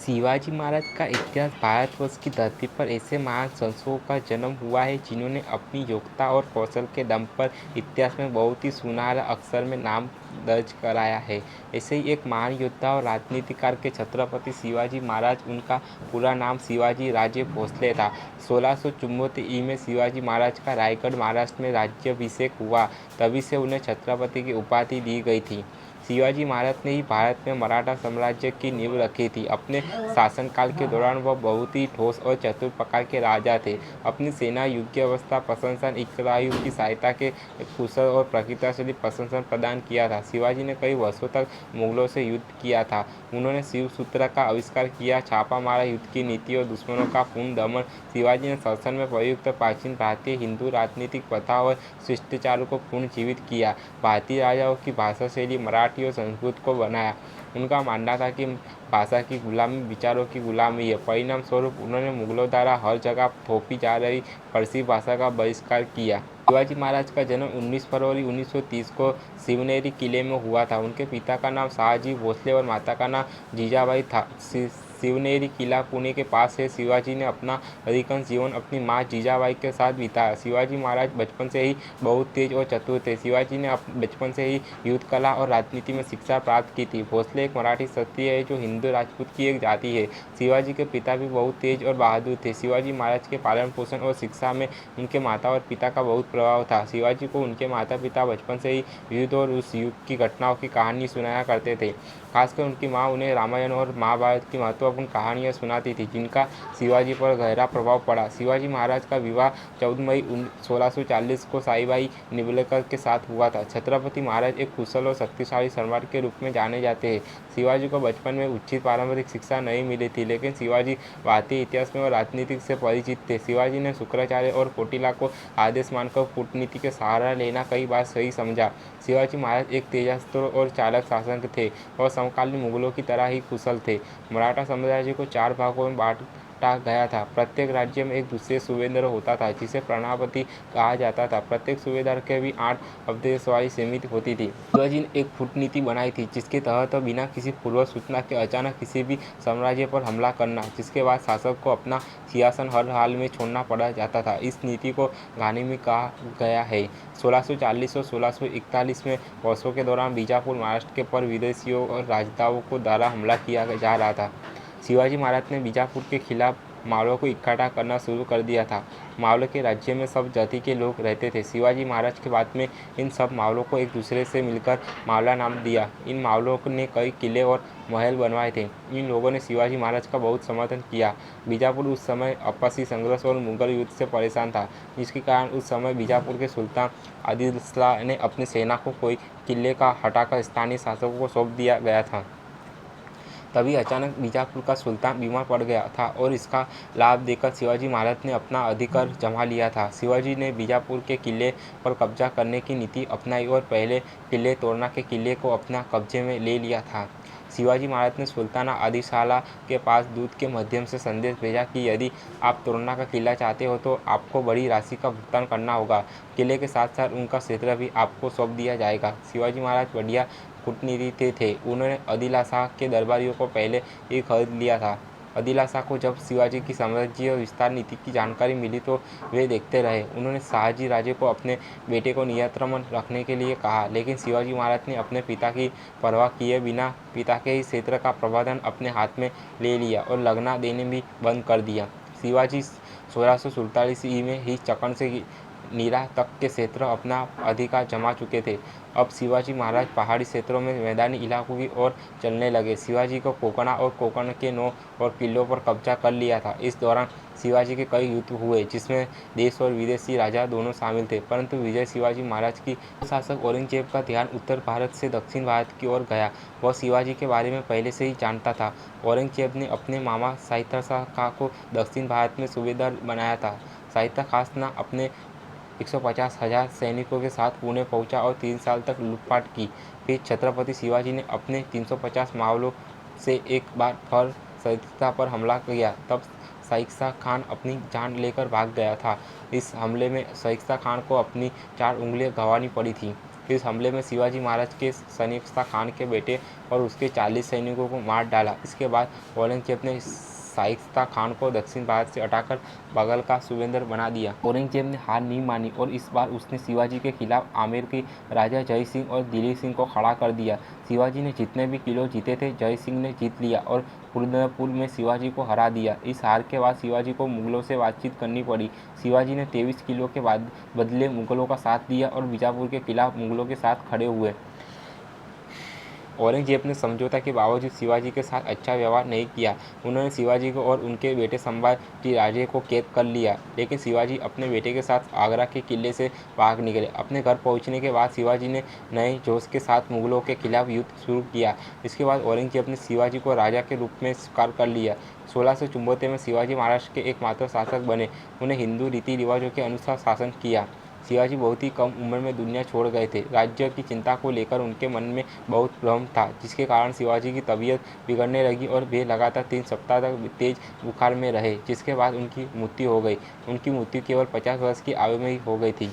शिवाजी महाराज का इतिहास भारतवर्ष की धरती पर ऐसे महान संतों का जन्म हुआ है जिन्होंने अपनी योग्यता और कौशल के दम पर इतिहास में बहुत ही सुनहरा अक्षर में नाम दर्ज कराया है। ऐसे ही एक महान योद्धा और राजनीतिकार के छत्रपति शिवाजी महाराज, उनका पूरा नाम शिवाजी राजे भोसले था। 1674 में शिवाजी महाराज का रायगढ़ महाराष्ट्र में राज्याभिषेक हुआ, तभी से उन्हें छत्रपति की उपाधि दी गई थी। शिवाजी महाराज ने ही भारत में मराठा साम्राज्य की नींव रखी थी। अपने शासनकाल के दौरान वह बहुत ही ठोस और चतुर प्रकार के राजा थे। अपनी सेना युद्धावस्था प्रशासन इकरायु की सहायता के कुशल और प्रकृतिशाली प्रशासन प्रदान किया था। शिवाजी ने कई वर्षों तक मुगलों से युद्ध किया था। उन्होंने शिव सूत्र का आविष्कार किया, छापा मारा युद्ध की नीति और दुश्मनों का पूर्ण दमन। शिवाजी ने शासन में प्रयुक्त प्राचीन भारतीय हिंदू राजनीतिक प्रथा और शिष्टाचारों को पुनर्जीवित किया। भारतीय राजाओं की भाषा शैली मराठी और संस्कृत को बनाया। उनका मानना था कि भाषा की गुलामी विचारों की गुलामी है। परिणाम स्वरूप उन्होंने मुगलों द्वारा हर जगह थोपी जा रही फारसी भाषा का बहिष्कार किया। शिवाजी महाराज का जन्म 19 फरवरी 1930 को शिवनेरी किले में हुआ था। उनके पिता का नाम शाहजी भोसले और माता का नाम जीजाबाई था। शिवनेरी किला पुणे के पास है। शिवाजी ने अपना अधिकांश जीवन अपनी माँ जीजाबाई के साथ बिताया। शिवाजी महाराज बचपन से ही बहुत तेज और चतुर थे। शिवाजी ने बचपन से ही युद्ध कला और राजनीति में शिक्षा प्राप्त की थी। भोसले एक मराठी क्षत्रिय है जो हिंदू राजपूत की एक जाति है। शिवाजी के पिता भी बहुत तेज और बहादुर थे। शिवाजी महाराज के पालन पोषण और शिक्षा में उनके माता और पिता का बहुत प्रभाव था। शिवाजी को उनके माता पिता बचपन से ही युद्ध और उस युग की घटनाओं की कहानी सुनाया करते थे। खासकर उनकी माँ उन्हें रामायण और महाभारत की महत्वपूर्ण कहानियाँ सुनाती थी, जिनका शिवाजी पर गहरा प्रभाव पड़ा। शिवाजी महाराज का विवाह 14 मई 1640 को साईबाई निवलेकर के साथ हुआ था। छत्रपति महाराज एक कुशल और शक्तिशाली सम्राट के रूप में जाने जाते हैं। शिवाजी को बचपन में उचित पारंपरिक शिक्षा नहीं मिली थी, लेकिन शिवाजी भारतीय इतिहास में और राजनीति से परिचित थे। शिवाजी ने शुक्राचार्य और कोटिला को आदेश मानकर कूटनीति के सहारा लेना कई बार सही समझा। शिवाजी महाराज एक तेजस्वी और चालाक शासक थे और समकालीन मुगलों की तरह ही कुशल थे। मराठा साम्राज्य को 4 भागों में बांटा गया था। प्रत्येक राज्य में एक दूसरे सूबेदार होता था, जिसे सेनापति कहा जाता था। प्रत्येक सूबेदार के भी 8 अवधेशवाड़ी सीमित होती थी। शिवाजी ने एक कूटनीति बनाई थी, जिसके तहत बिना किसी पूर्व सूचना के अचानक किसी भी साम्राज्य पर हमला करना, जिसके बाद शासक को अपना सिंहासन हर हाल में छोड़ना पड़ जाता था। इस नीति को गानिमी कहा गया है। 1640 और 1641 में वर्षों के दौरान बीजापुर महाराष्ट्र के पर विदेशियों और राजदाओं को द्वारा हमला किया जा रहा था। शिवाजी महाराज ने बीजापुर के खिलाफ मावलों को इकट्ठा करना शुरू कर दिया था। मावलों के राज्य में सब जाति के लोग रहते थे। शिवाजी महाराज के बाद में इन सब मावलों को एक दूसरे से मिलकर मावला नाम दिया। इन मावलों ने कई किले और महल बनवाए थे। इन लोगों ने शिवाजी महाराज का बहुत समर्थन किया। बीजापुर उस समय आपसी संघर्ष और मुगल युद्ध से परेशान था, जिसके कारण उस समय बीजापुर के सुल्तान आदिलशाह ने अपनी सेना को कोई किले का हटाकर स्थानीय शासकों को सौंप दिया गया था। तभी अचानक बीजापुर का सुल्तान बीमार पड़ गया था और इसका लाभ देकर शिवाजी महाराज ने अपना अधिकार जमा लिया था। शिवाजी ने बीजापुर के किले पर कब्जा करने की नीति अपनाई और पहले किले तोरना के किले को अपना कब्जे में ले लिया था। शिवाजी महाराज ने सुल्तान आदिलशाह के पास दूत के माध्यम से संदेश भेजा कि यदि आप तोरना का किला चाहते हो तो आपको बड़ी राशि का भुगतान करना होगा। किले के साथ साथ उनका क्षेत्र भी आपको सौंप दिया जाएगा। शिवाजी महाराज बढ़िया कूटनीति थे। उन्होंने आदिलशाह के दरबारियों को पहले ही खरीद लिया था। आदिलशाह को जब शिवाजी की साम्राज्य विस्तार नीति की जानकारी मिली तो वे देखते रहे। उन्होंने शाहजी राजे को अपने बेटे को नियंत्रण में रखने के लिए कहा, लेकिन शिवाजी महाराज ने अपने पिता की परवाह किए बिना पिता के ही क्षेत्र का प्रबंधन अपने हाथ में ले लिया और लगना देने भी बंद कर दिया। शिवाजी 1647 में ही चकन से नीरा तक के क्षेत्र अपना अधिकार जमा चुके थे। अब शिवाजी महाराज पहाड़ी क्षेत्रों में मैदानी इलाकों की ओर चलने लगे। शिवाजी को कोकणा और कोकण के 9 और किलों पर कब्जा कर लिया था। इस दौरान शिवाजी के कई युद्ध हुए, जिसमें देश और विदेशी राजा दोनों शामिल थे, परंतु विजय शिवाजी महाराज की शासक औरंगजेब का ध्यान उत्तर भारत से दक्षिण भारत की ओर गया। वह शिवाजी के बारे में पहले से ही जानता था। औरंगजेब ने अपने मामा शाहिस्ता खां को दक्षिण भारत में सूबेदार बनाया था। शाहिस्ता खां ने अपने 150,000 सैनिकों के साथ पुणे पहुंचा और 3 साल तक लूटपाट की। फिर छत्रपति शिवाजी ने अपने 350 मावलों से एक बार फिर शाहिस्ता पर हमला किया। तब शाहिस्ता खान अपनी जान लेकर भाग गया था। इस हमले में शाहिस्ता खान को अपनी 4 उंगलियां गंवानी पड़ी थी। इस हमले में शिवाजी महाराज के शाइस्ता खान के बेटे और उसके 40 सैनिकों को मार डाला। इसके बाद औरंगजेब ने शाइस्ता खान को दक्षिण भारत से हटाकर बगल का सूबेदार बना दिया। औरंगजेब ने हार नहीं मानी और इस बार उसने शिवाजी के खिलाफ आमेर के राजा जय सिंह और दिलीप सिंह को खड़ा कर दिया। शिवाजी ने जितने भी किले जीते थे जय सिंह ने जीत लिया और फूलपुर में शिवाजी को हरा दिया। इस हार के बाद शिवाजी को मुगलों से बातचीत करनी पड़ी। शिवाजी ने 23 किलों के बदले मुगलों का साथ दिया और बीजापुर के खिलाफ मुगलों के साथ खड़े हुए। औरंगजेब ने समझौता के बावजूद शिवाजी के साथ अच्छा व्यवहार नहीं किया। उन्होंने शिवाजी को और उनके बेटे संभाजी राजे को कैद कर लिया, लेकिन शिवाजी अपने बेटे के साथ आगरा के किले से भाग निकले। अपने घर पहुंचने के बाद शिवाजी ने नए जोश के साथ मुगलों के खिलाफ युद्ध शुरू किया। इसके बाद औरंगजेब ने शिवाजी को राजा के रूप में स्वीकार कर लिया। 1674 में शिवाजी महाराष्ट्र के एकमात्र शासक बने। उन्हें हिंदू रीति रिवाजों के अनुसार शासन किया। शिवाजी बहुत ही कम उम्र में दुनिया छोड़ गए थे। राज्य की चिंता को लेकर उनके मन में बहुत भ्रम था, जिसके कारण शिवाजी की तबीयत बिगड़ने लगी और वे लगातार 3 सप्ताह तक तेज बुखार में रहे, जिसके बाद उनकी मृत्यु हो गई। उनकी मृत्यु केवल 50 वर्ष की आयु में ही हो गई थी।